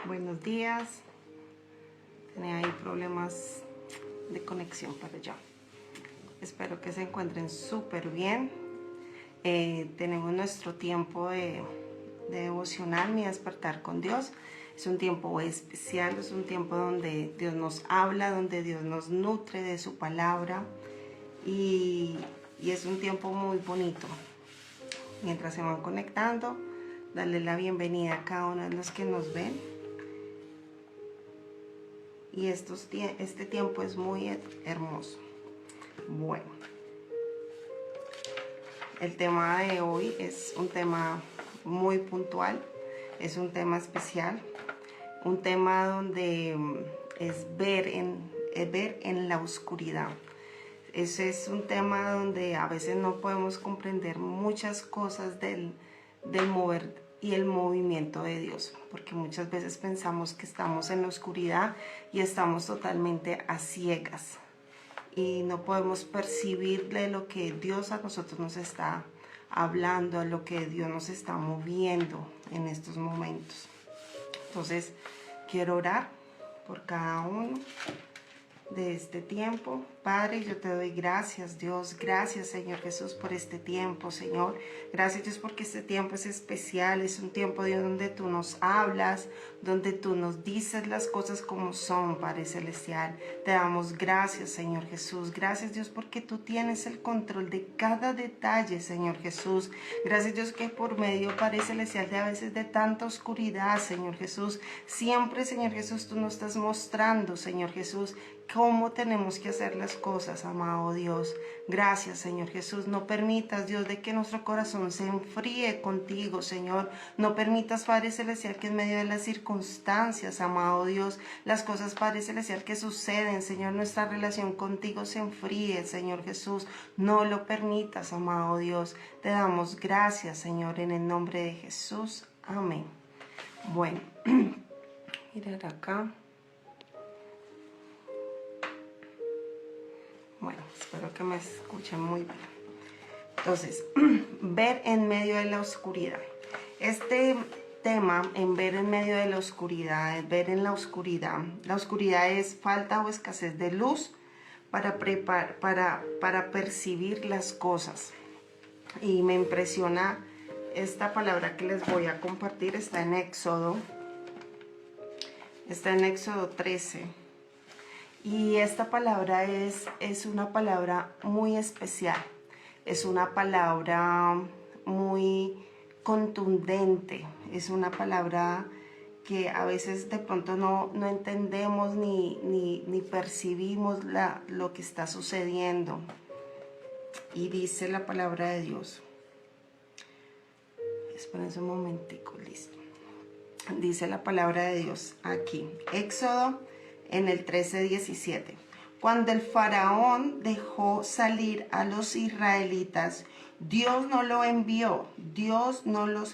Buenos días. Tenía ahí problemas de conexión para allá. Espero que se encuentren súper bien. Tenemos nuestro tiempo de devocional, mi despertar con Dios. Es un tiempo especial, es un tiempo donde Dios nos habla, donde Dios nos nutre de su palabra y es un tiempo muy bonito. Mientras se van conectando, darle la bienvenida a cada uno de los que nos ven. Y este tiempo es muy hermoso. Bueno, el tema de hoy es un tema muy puntual, es un tema especial, un tema donde es ver en la oscuridad. Ese es un tema donde a veces no podemos comprender muchas cosas del mover y el movimiento de Dios, porque muchas veces pensamos que estamos en la oscuridad y estamos totalmente a ciegas y no podemos percibirle lo que Dios a nosotros nos está hablando, lo que Dios nos está moviendo en estos momentos. Entonces quiero orar por cada uno de este tiempo. Padre, yo te doy gracias, Dios, gracias, Señor Jesús, por este tiempo, Señor. Gracias, Dios, porque este tiempo es especial, es un tiempo, Dios, donde tú nos hablas, donde tú nos dices las cosas como son, Padre Celestial. Te damos gracias, Señor Jesús. Gracias, Dios, porque tú tienes el control de cada detalle, Señor Jesús. Gracias, Dios, que por medio, Padre Celestial, de a veces de tanta oscuridad, Señor Jesús, siempre, Señor Jesús, tú nos estás mostrando, Señor Jesús, cómo tenemos que hacer las cosas, amado Dios. Gracias, Señor Jesús. No permitas, Dios, de que nuestro corazón se enfríe contigo, Señor. No permitas, Padre Celestial, que en medio de las circunstancias, amado Dios, las cosas, Padre Celestial, que suceden, Señor, nuestra relación contigo se enfríe, Señor Jesús. No lo permitas, amado Dios. Te damos gracias, Señor, en el nombre de Jesús. Amén. Bueno, mirar acá. Bueno, espero que me escuchen muy bien. Entonces, ver en medio de la oscuridad. Este tema, en ver en medio de la oscuridad, ver en la oscuridad. La oscuridad es falta o escasez de luz para percibir las cosas. Y me impresiona esta palabra que les voy a compartir. Está en Éxodo 13. Y esta palabra es una palabra muy especial, es una palabra muy contundente, es una palabra que a veces de pronto no entendemos ni percibimos lo que está sucediendo. Y dice la palabra de Dios, espérense un momentico, listo. Dice la palabra de Dios aquí, Éxodo en el 13:17. Cuando el faraón dejó salir a los israelitas, Dios no los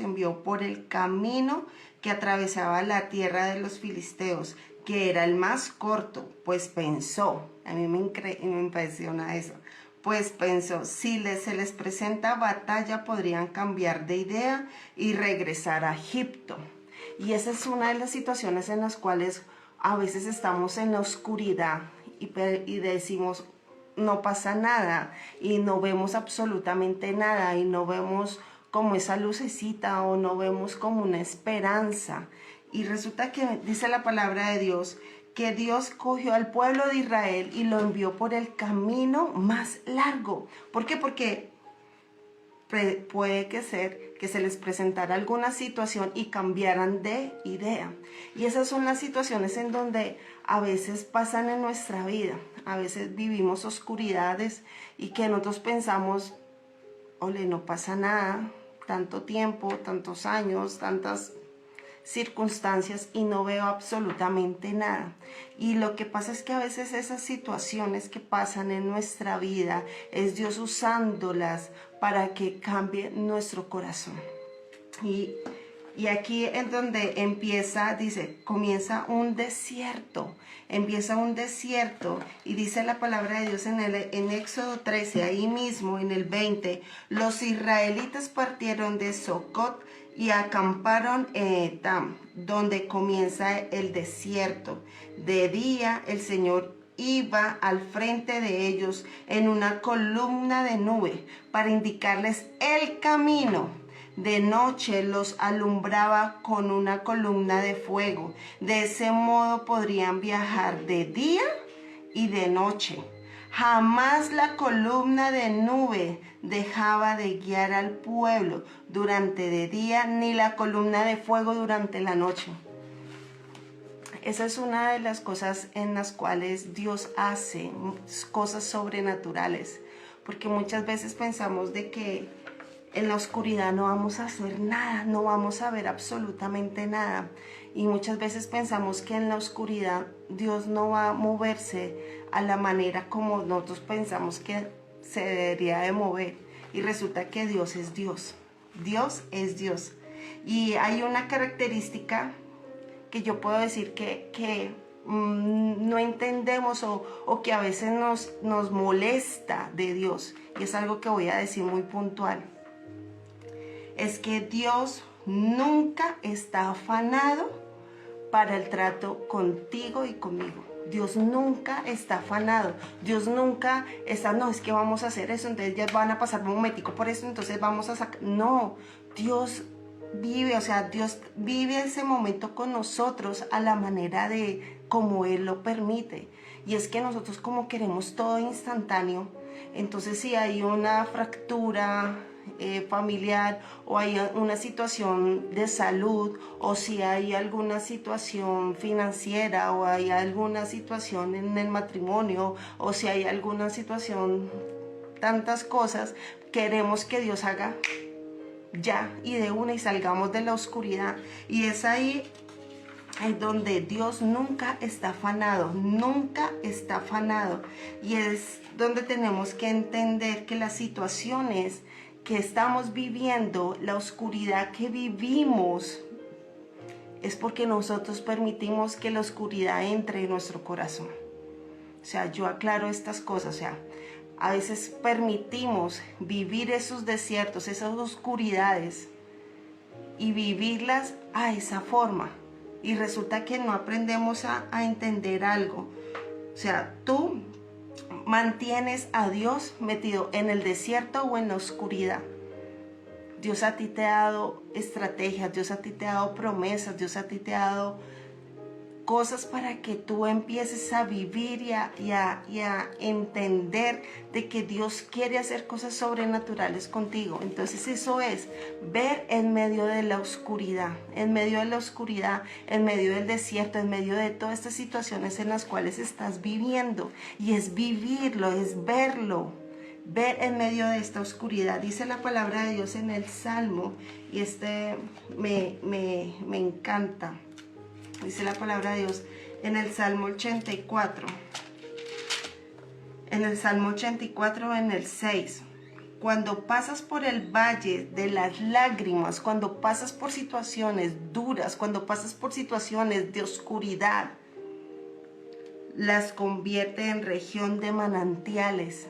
envió por el camino que atravesaba la tierra de los filisteos, que era el más corto, pues pensó, a mí me impresiona eso, pues pensó, si se les presenta batalla podrían cambiar de idea y regresar a Egipto. Y esa es una de las situaciones en las cuales a veces estamos en la oscuridad y decimos, no pasa nada, y no vemos absolutamente nada, y no vemos como esa lucecita, o no vemos como una esperanza. Y resulta que dice la palabra de Dios, que Dios cogió al pueblo de Israel y lo envió por el camino más largo. ¿Por qué? Porque puede que se les presentara alguna situación y cambiaran de idea. Y esas son las situaciones en donde a veces pasan en nuestra vida. A veces vivimos oscuridades y que nosotros pensamos, ole, no pasa nada, tanto tiempo, tantos años, tantas circunstancias y no veo absolutamente nada. Y lo que pasa es que a veces esas situaciones que pasan en nuestra vida es Dios usándolas para que cambie nuestro corazón. Y aquí es donde empieza, dice, comienza un desierto, y dice la palabra de Dios en Éxodo 13, ahí mismo en el 20, los israelitas partieron de Socot y acamparon en Etam, donde comienza el desierto. De día el Señor iba al frente de ellos en una columna de nube para indicarles el camino. De noche los alumbraba con una columna de fuego. De ese modo podrían viajar de día y de noche. Jamás la columna de nube dejaba de guiar al pueblo durante de día, ni la columna de fuego durante la noche. Esa es una de las cosas en las cuales Dios hace cosas sobrenaturales, porque muchas veces pensamos de que en la oscuridad no vamos a hacer nada, no vamos a ver absolutamente nada. Y muchas veces pensamos que en la oscuridad Dios no va a moverse a la manera como nosotros pensamos que se debería de mover. Y resulta que Dios es Dios. Dios es Dios. Y hay una característica que yo puedo decir que no entendemos o que a veces nos molesta de Dios. Y es algo que voy a decir muy puntual. Es que Dios nunca está afanado para el trato contigo y conmigo. Dios nunca está afanado. Dios nunca está, no, es que vamos a hacer eso, entonces ya van a pasar un momentico por eso, entonces vamos a sacar. No, Dios vive, o sea, Dios vive ese momento con nosotros a la manera de como Él lo permite. Y es que nosotros como queremos todo instantáneo, entonces si hay una fractura familiar o hay una situación de salud o si hay alguna situación financiera o hay alguna situación en el matrimonio o si hay alguna situación, tantas cosas, queremos que Dios haga ya y de una y salgamos de la oscuridad. Y es ahí donde Dios nunca está afanado, nunca está afanado. Y es donde tenemos que entender que las situaciones que estamos viviendo, la oscuridad que vivimos, es porque nosotros permitimos que la oscuridad entre en nuestro corazón. O sea, yo aclaro estas cosas, o sea, a veces permitimos vivir esos desiertos, esas oscuridades y vivirlas a esa forma. Y resulta que no aprendemos a entender algo. O sea, tú mantienes a Dios metido en el desierto o en la oscuridad. Dios a ti te ha dado estrategias, Dios a ti te ha dado promesas, Dios a ti te ha dado cosas para que tú empieces a vivir y a entender de que Dios quiere hacer cosas sobrenaturales contigo. Entonces eso es ver en medio de la oscuridad, en medio de la oscuridad, en medio del desierto, en medio de todas estas situaciones en las cuales estás viviendo. Y es vivirlo, es verlo, ver en medio de esta oscuridad. Dice la palabra de Dios en el Salmo, y me encanta. Dice la palabra de Dios en el Salmo 84. En el Salmo 84, en el 6. Cuando pasas por el valle de las lágrimas, cuando pasas por situaciones duras, cuando pasas por situaciones de oscuridad, las convierte en región de manantiales.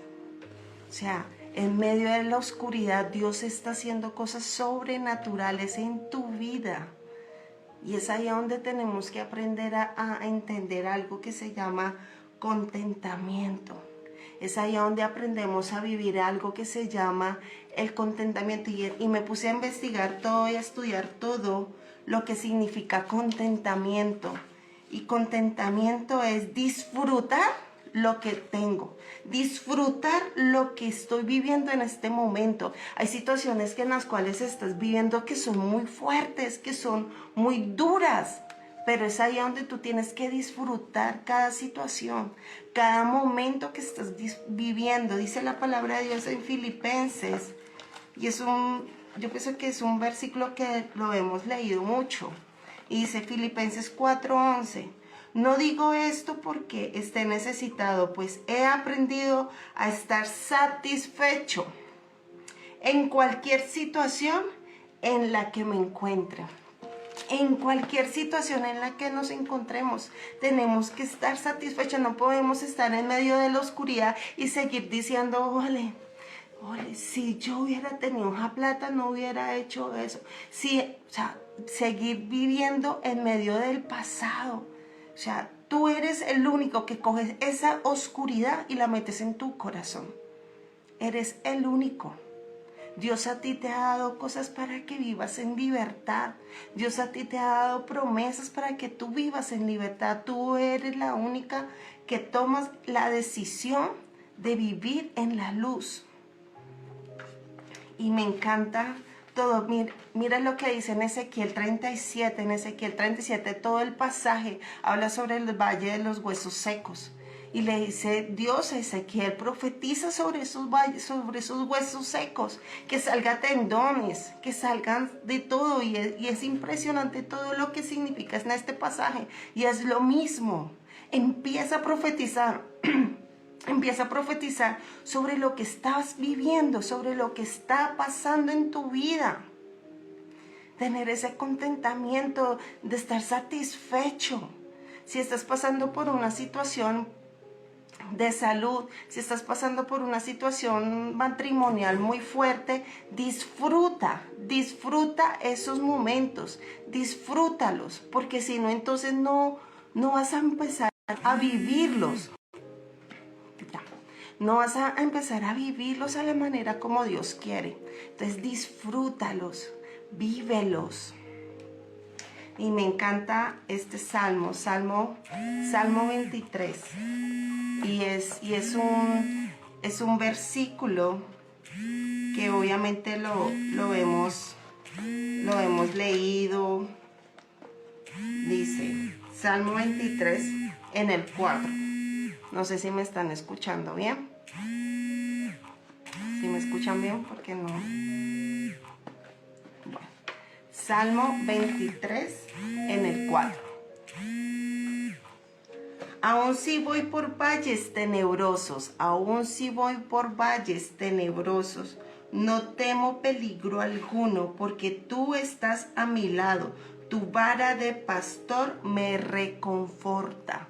O sea, en medio de la oscuridad, Dios está haciendo cosas sobrenaturales en tu vida. Y es ahí donde tenemos que aprender a entender algo que se llama contentamiento. Es ahí donde aprendemos a vivir algo que se llama el contentamiento. Y me puse a investigar todo y a estudiar todo lo que significa contentamiento. Y contentamiento es disfrutar lo que tengo, disfrutar lo que estoy viviendo en este momento. Hay situaciones en las cuales estás viviendo que son muy fuertes, que son muy duras, pero es ahí donde tú tienes que disfrutar cada situación, cada momento que estás viviendo. Dice la palabra de Dios en Filipenses, y yo pienso que es un versículo que lo hemos leído mucho, y dice Filipenses 4:11. No digo esto porque esté necesitado, pues he aprendido a estar satisfecho en cualquier situación en la que me encuentre. En cualquier situación en la que nos encontremos, tenemos que estar satisfechos. No podemos estar en medio de la oscuridad y seguir diciendo, Ole, si yo hubiera tenido esa plata, no hubiera hecho eso. Sí, o sea, seguir viviendo en medio del pasado. O sea, tú eres el único que coges esa oscuridad y la metes en tu corazón. Eres el único. Dios a ti te ha dado cosas para que vivas en libertad. Dios a ti te ha dado promesas para que tú vivas en libertad. Tú eres la única que tomas la decisión de vivir en la luz. Y me encanta todo. Mira lo que dice en Ezequiel 37. En Ezequiel 37 todo el pasaje habla sobre el valle de los huesos secos. Y le dice Dios a Ezequiel, profetiza sobre esos valles, sobre esos huesos secos, que salgan tendones, que salgan de todo. Y es impresionante todo lo que significa en este pasaje. Y es lo mismo. Empieza a profetizar. Empieza a profetizar sobre lo que estás viviendo, sobre lo que está pasando en tu vida. Tener ese contentamiento de estar satisfecho. Si estás pasando por una situación de salud, si estás pasando por una situación matrimonial muy fuerte, disfruta esos momentos, disfrútalos, porque si no, entonces no vas a empezar a vivirlos. No vas a empezar a vivirlos a la manera como Dios quiere. Entonces disfrútalos, vívelos. Y me encanta este salmo, Salmo 23. Y es un versículo que obviamente lo hemos leído. Dice, Salmo 23 en el 4. No sé si me están escuchando bien. Si me escuchan bien, porque no. Bueno, Salmo 23 en el 4. Aun si voy por valles tenebrosos, aun si voy por valles tenebrosos, no temo peligro alguno, porque tú estás a mi lado. Tu vara de pastor me reconforta.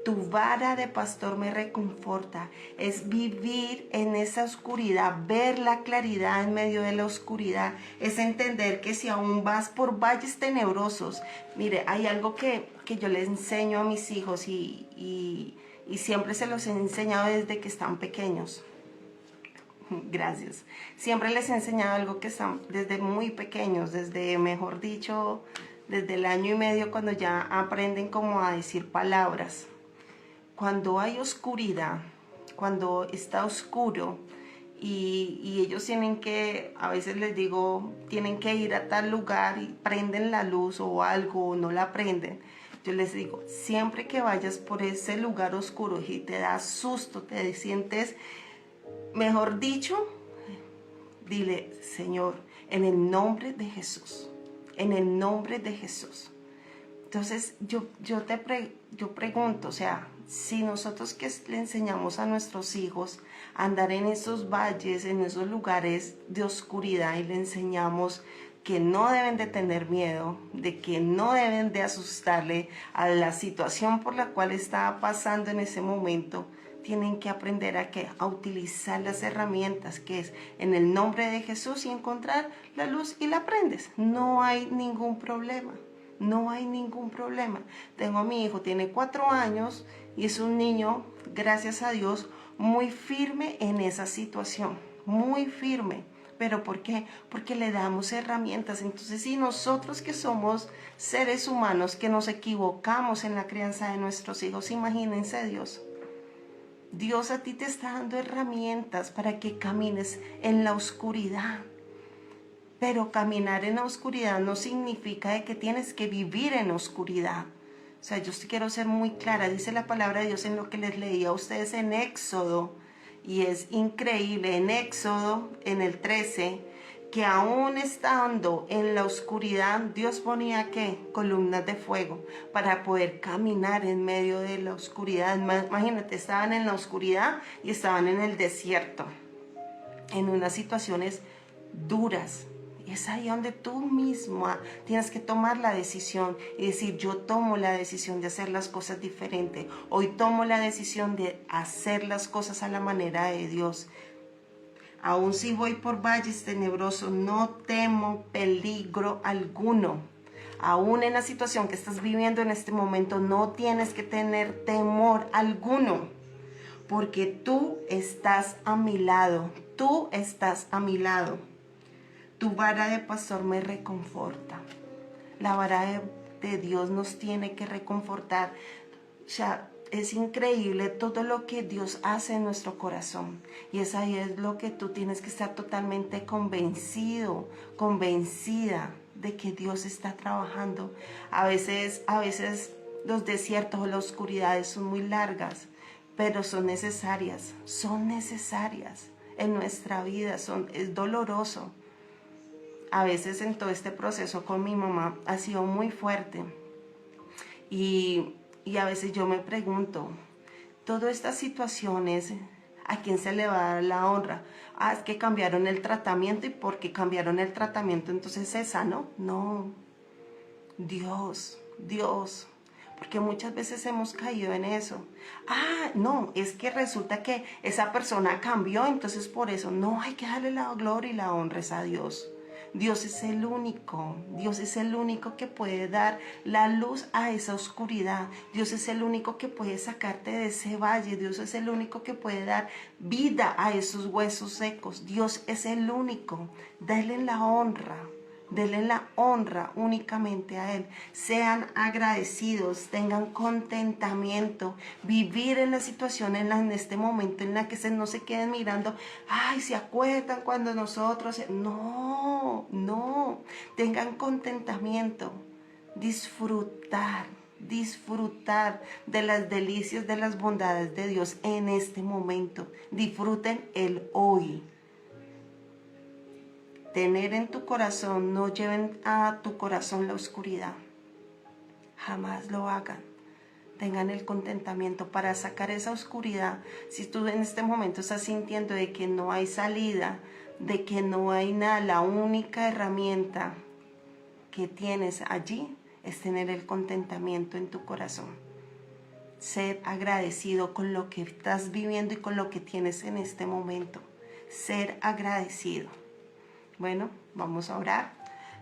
Tu vara de pastor me reconforta. Es vivir en esa oscuridad, ver la claridad en medio de la oscuridad. Es entender que si aún vas por valles tenebrosos, mire, hay algo que yo les enseño a mis hijos y siempre se los he enseñado desde que están pequeños. Gracias. Siempre les he enseñado algo que están desde muy pequeños, desde, mejor dicho, desde el año y medio, cuando ya aprenden como a decir palabras. Cuando hay oscuridad, cuando está oscuro y ellos tienen que, a veces les digo, tienen que ir a tal lugar y prenden la luz o algo o no la prenden. Yo les digo, siempre que vayas por ese lugar oscuro y te da susto, te sientes, mejor dicho, dile, Señor, en el nombre de Jesús, en el nombre de Jesús. Entonces yo pregunto, o sea, si nosotros que le enseñamos a nuestros hijos a andar en esos valles, en esos lugares de oscuridad y le enseñamos que no deben de tener miedo, de que no deben de asustarle a la situación por la cual está pasando en ese momento, tienen que aprender a utilizar las herramientas que es en el nombre de Jesús y encontrar la luz y la prendes. No hay ningún problema. No hay ningún problema. Tengo a mi hijo, tiene 4 años y es un niño, gracias a Dios, muy firme en esa situación. Muy firme. ¿Pero por qué? Porque le damos herramientas. Entonces, si nosotros que somos seres humanos, que nos equivocamos en la crianza de nuestros hijos, imagínense Dios. Dios a ti te está dando herramientas para que camines en la oscuridad. Pero caminar en la oscuridad no significa de que tienes que vivir en oscuridad. O sea, yo quiero ser muy clara. Dice la palabra de Dios en lo que les leí a ustedes en Éxodo. Y es increíble, en Éxodo, en el 13, que aún estando en la oscuridad, Dios ponía, ¿qué? Columnas de fuego para poder caminar en medio de la oscuridad. Imagínate, estaban en la oscuridad y estaban en el desierto, en unas situaciones duras. Y es ahí donde tú misma tienes que tomar la decisión y decir, yo tomo la decisión de hacer las cosas diferente. Hoy tomo la decisión de hacer las cosas a la manera de Dios. Aun si voy por valles tenebrosos, no temo peligro alguno. Aún en la situación que estás viviendo en este momento, no tienes que tener temor alguno, porque tú estás a mi lado, tú estás a mi lado. Tu vara de pastor me reconforta. La vara de Dios nos tiene que reconfortar. O sea, es increíble todo lo que Dios hace en nuestro corazón. Y es ahí es lo que tú tienes que estar totalmente convencido, convencida de que Dios está trabajando. A veces los desiertos o las oscuridades son muy largas, pero son necesarias en nuestra vida. Es doloroso. A veces en todo este proceso con mi mamá ha sido muy fuerte. Y a veces yo me pregunto, todas estas situaciones, ¿a quién se le va a dar la honra? Ah, es que cambiaron el tratamiento, y porque cambiaron el tratamiento entonces se sanó. No, Dios, porque muchas veces hemos caído en eso. Ah, no, es que resulta que esa persona cambió, entonces por eso. No, hay que darle la gloria y la honra a Dios. Dios es el único que puede dar la luz a esa oscuridad. Dios es el único que puede sacarte de ese valle. Dios es el único que puede dar vida a esos huesos secos. Dios es el único. Denle la honra únicamente a Él. Sean agradecidos, tengan contentamiento, vivir en la situación en este momento en la que no se queden mirando, ay, ¿se acuerdan cuando nosotros? No, tengan contentamiento, disfrutar de las delicias, de las bondades de Dios en este momento. Disfruten el hoy. Tener en tu corazón, no lleven a tu corazón la oscuridad. Jamás lo hagan. Tengan el contentamiento para sacar esa oscuridad. Si tú en este momento estás sintiendo de que no hay salida, de que no hay nada, la única herramienta que tienes allí es tener el contentamiento en tu corazón. Ser agradecido con lo que estás viviendo y con lo que tienes en este momento. Ser agradecido. Bueno, vamos a orar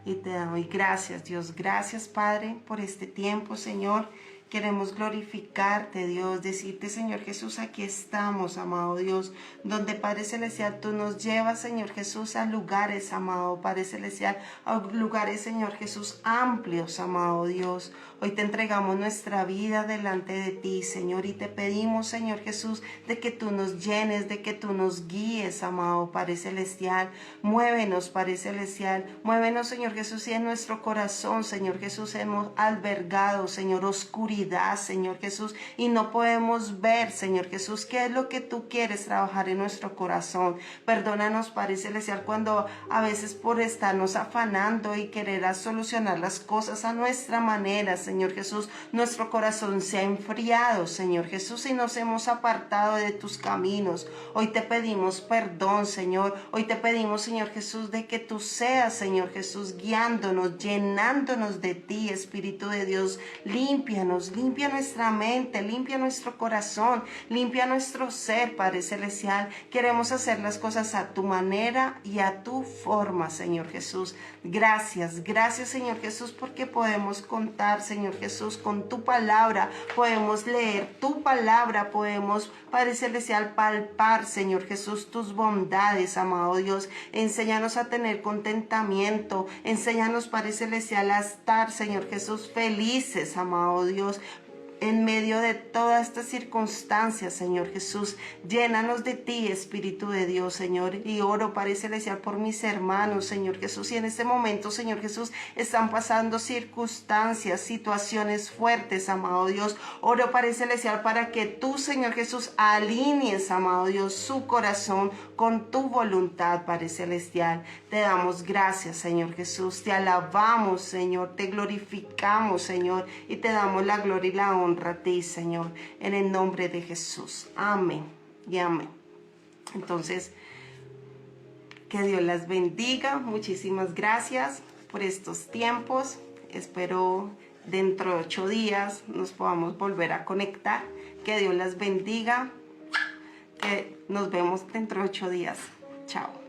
y te doy gracias, Dios. Gracias, Padre, por este tiempo, Señor. Queremos glorificarte, Dios, decirte, Señor Jesús, aquí estamos, amado Dios, donde, Padre Celestial, tú nos llevas, Señor Jesús, a lugares, amado Padre Celestial, a lugares, Señor Jesús, amplios, amado Dios. Hoy te entregamos nuestra vida delante de ti, Señor, y te pedimos, Señor Jesús, de que tú nos llenes, de que tú nos guíes, amado Padre Celestial. Muévenos, Padre Celestial, muévenos, Señor Jesús, y en nuestro corazón, Señor Jesús, hemos albergado, Señor, oscuridad, Señor Jesús, y no podemos ver, Señor Jesús, qué es lo que tú quieres trabajar en nuestro corazón. Perdónanos, Padre Celestial, cuando a veces por estarnos afanando y querer solucionar las cosas a nuestra manera, Señor Jesús, nuestro corazón se ha enfriado, Señor Jesús, y nos hemos apartado de tus caminos. Hoy te pedimos perdón, Señor. Hoy te pedimos, Señor Jesús, de que tú seas, Señor Jesús, guiándonos, llenándonos de ti, Espíritu de Dios. Límpianos, limpia nuestra mente, limpia nuestro corazón, limpia nuestro ser, Padre Celestial. Queremos hacer las cosas a tu manera y a tu forma, Señor Jesús. Gracias, Señor Jesús, porque podemos contar, Señor Jesús, con tu palabra. Podemos leer tu palabra, podemos, Padre Celestial, palpar, Señor Jesús, tus bondades, amado Dios. Enséñanos a tener contentamiento. Enséñanos, Padre Celestial, a estar, Señor Jesús, felices, amado Dios, en medio de todas estas circunstancias, Señor Jesús. Llénanos de ti, Espíritu de Dios, Señor. Y oro, Padre Celestial, por mis hermanos, Señor Jesús. Y en este momento, Señor Jesús, están pasando circunstancias, situaciones fuertes, amado Dios. Oro, Padre Celestial, para que tú, Señor Jesús, alinees, amado Dios, su corazón con tu voluntad, Padre Celestial. Te damos gracias, Señor Jesús. Te alabamos, Señor. Te glorificamos, Señor. Y te damos la gloria y la honra a ti, Señor, en el nombre de Jesús. Amén y amén. Entonces, que Dios las bendiga. Muchísimas gracias por estos tiempos. Espero dentro de 8 días nos podamos volver a conectar. Que Dios las bendiga. Que nos vemos dentro de 8 días. Chao.